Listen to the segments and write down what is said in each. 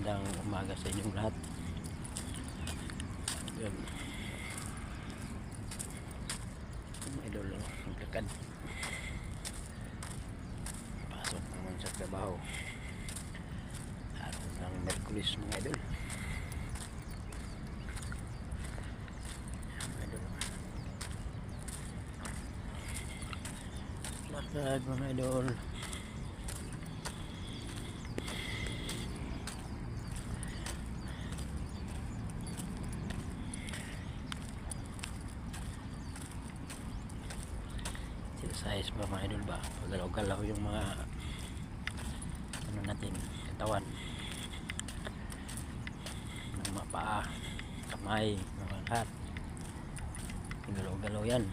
Magandang umaga sa inyong lahat. Yun. Mga idol, maglakad. Pasok naman sa trabaho. Araw ng Merkulis mga idol. Mga idol. Lakad mga idol. Exercise ba mga idol ba? Pagalaw-galaw yung mga ano natin, katawan, ng mga paa, kamay, mga lahat. Pagalaw-galaw yan.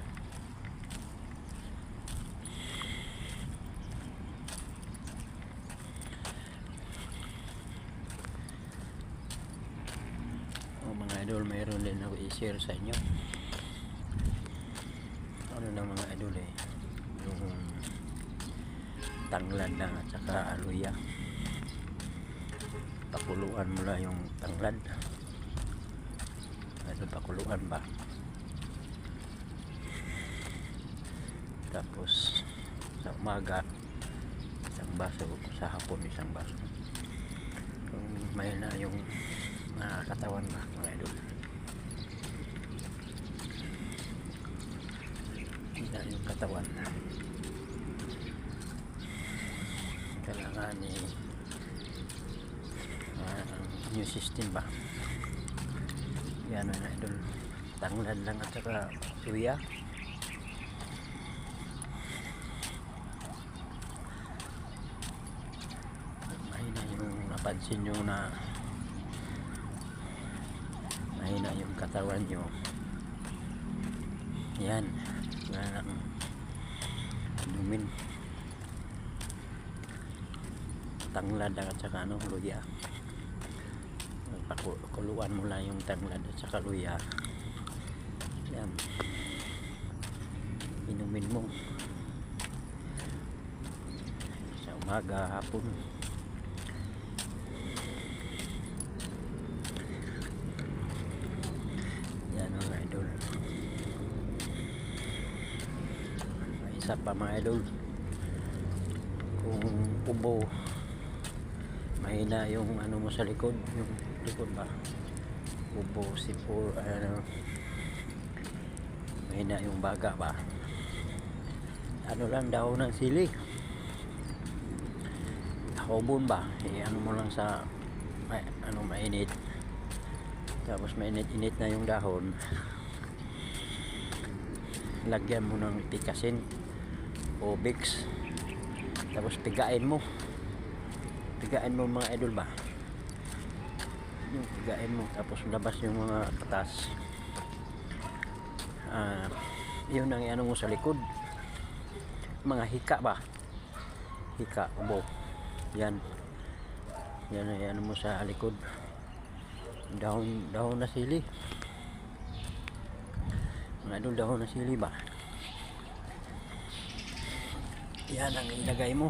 O mga idol, mayroon din ako i-share sa inyo. Ano ng mga idol yung tanglad lang at saka aluya. Pakuluan mo lang yung tanglad. Ito pakuluan ba? Tapos sa umaga isang baso, sa hapon isang baso. Kung may na yung katawan ba mga idol. Na yung katawan kailangan new system ba yan na idol, tanglad lang at saka suya. Mahina yung napansin nyo na mahina yung katawan nyo, yan wala nang dumin, tanglad at saka luya. Pakuluan mo lang yung tanglad at saka luya, yan inumin mo sa umaga, hapon. Yan mga idol. May isa pa mga idol, kung ubo, mahina yung ano mo sa likod, yung likod ba, ubo, sipor, mahina yung baga ba, ano lang, dahon ng sili, hobon ba, ano mo lang sa mainit, tapos mainit-init na yung dahon, lagyan mo ng pikasin o Vicks, tapos pigain mo mga idol ba, yung pigain mo, tapos labas yung mga katas. Yun ang ano mo sa likod, mga hika ba, hika, ubo, yan ang ano mo sa likod, dahon na sili mga idol, dahon na sili ba, yan ang ilagay mo,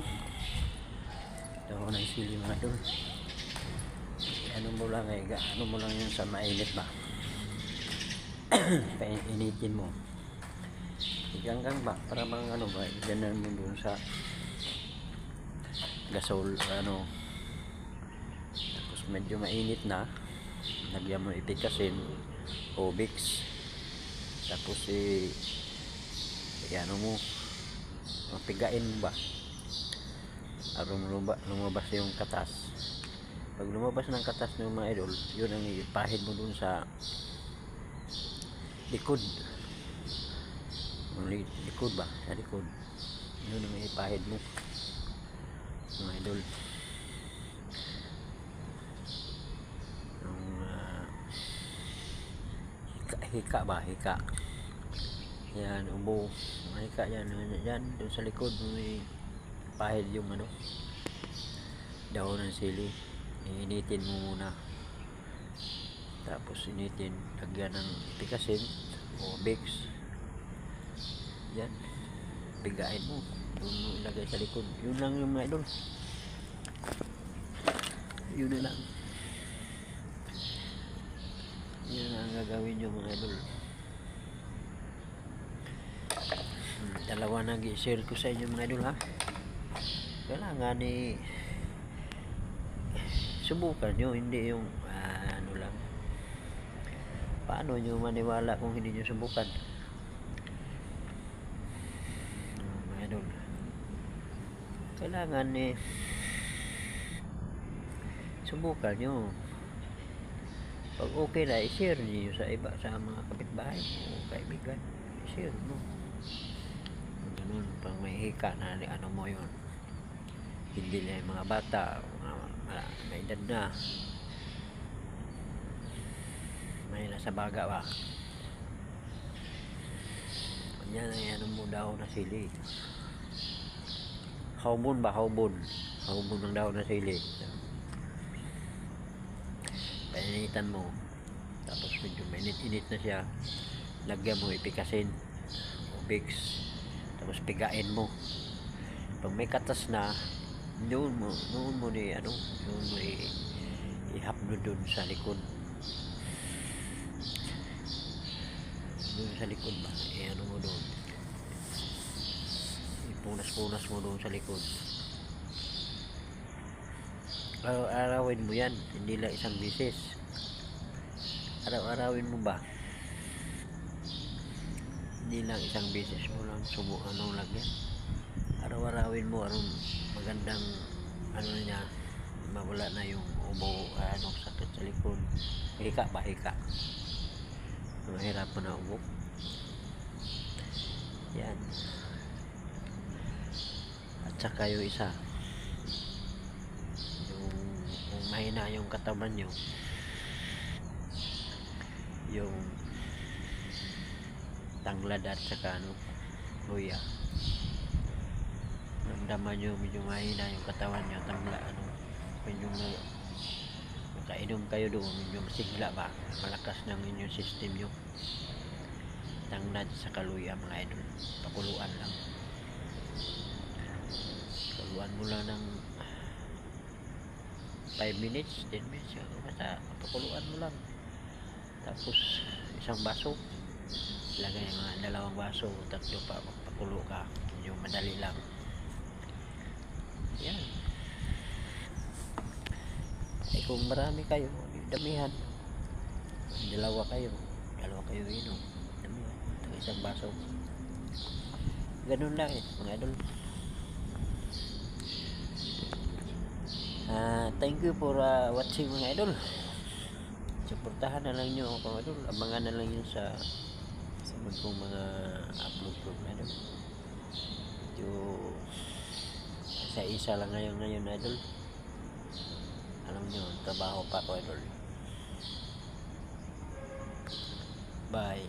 dahon ng sili mga idol. Ano mo lang ano mo lang yun sa mainit ba, painitin mo, iganggang ba, para mga ano ba, iganan mo dun sa gasol, tapos medyo mainit na, lagyan mo ipikasin o Vicks, tapos ano mo, mapigain mo ba, arong lumabas yung katas. Pag lumabas ng katas ng mga idol, yun ang ipahid mo dun sa likod, likod ba, sa likod, yun ang ipahid mo mga idol. Yung hika ba, hika, yan, ubo, hika yan dun sa likod, may pahid yung dahon ng sili. Initin mo muna, tapos initin, lagyan ng pikasin o Vicks, yan, pigain mo, doon mo ilagay sa likod. Yun lang yung mga idol, yun na lang. Yan ang gagawin nyo mga idol. Dalawa na i-share ko sa inyo mga idol ha. Kailangan subukan nyo, hindi yung ano lang. Paano nyo maniwala kung hindi nyo subukan? Mga idol, kailangan subukan nyo. Pag okay na, i-share nyo sa iba, sa mga kapitbahay o kaibigan. I-share mo. Ganun, pang may hika na ano mo yun. Hindi na yung mga bata, mga may edad na. May nasa baga ba. Yan ay ano mo daw na sili. Haubon ba? Haubon ng daw na sili. Painitan mo, tapos medyo mainit-init na siya, lagyan mo ipikasin o Vicks, tapos pigain mo. Pag may katas na, doon mo ihapno doon sa likod. Doon sa likod ba? Ano mo doon? Ipunas-punas mo doon sa likod. Araw-arawin mo yan, hindi lang isang bisis. Araw-arawin mo ba? Hindi lang isang bisis mo lang lang yan. Araw-arawin mo, magandang niya, mawala na yung ubo, sakit sa likod. Hika ba? Hika. Mahirap mo na ubo. Yan. At saka yung isa, kung mahina yung katawan nyo, yung tanglad at saka luya, ramdaman nyo medyo mahina yung katawan nyo, medyo makainom kayo doon, medyo masigla ba, malakas ng inyong system nyo. Tanglad sa kaluya mga idol, pakuluan lang. Pakuluan mo lang ng 5 minutes, 10 minutes, basta pakuluan mo lang. Tapos isang baso, lagay mga 2 baso, 3 pa, pakulo ka, medyo madali lang. Yan. Kung marami kayo, damihan. 2 kayo inom, damihan, isang baso. Ganun lang mga idol. Thank you for watching mga idol. Suportahan na lang nyo ako mga idol. Abangan na lang yun sa kong mga upload ko mga idol. Isa lang ngayon idol. Alam nyo, trabaho pa ako idol. Bye.